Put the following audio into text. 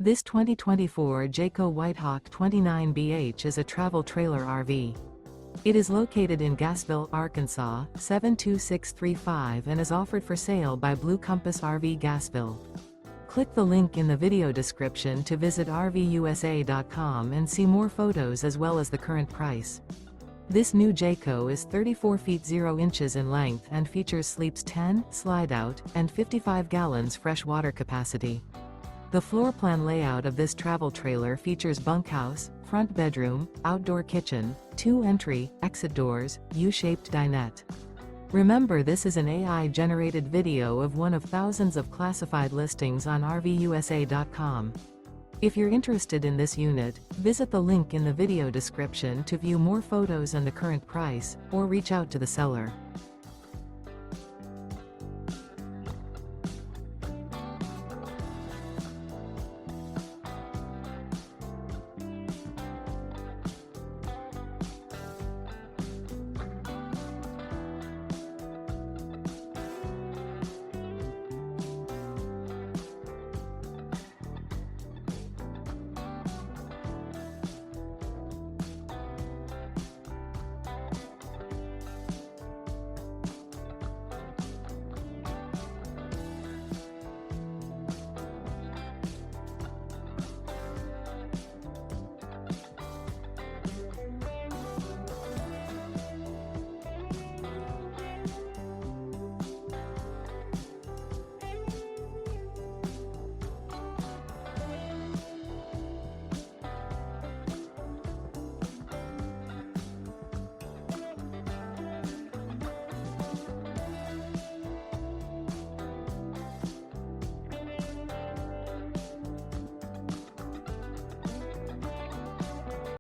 This 2024 Jayco White Hawk 29BH is a travel trailer RV. It is located in Gassville, Arkansas, 72635 and is offered for sale by Blue Compass RV Gassville. Click the link in the video description to visit RVUSA.com and see more photos as well as the current price. This new Jayco is 34 feet 0 inches in length and features sleeps 10, slide-out, and 55 gallons fresh water capacity. The floor plan layout of this travel trailer features bunkhouse, front bedroom, outdoor kitchen, 2 entry, exit doors, U-shaped dinette. Remember, this is an AI-generated video of one of thousands of classified listings on RVUSA.com. If you're interested in this unit, visit the link in the video description to view more photos and the current price, or reach out to the seller.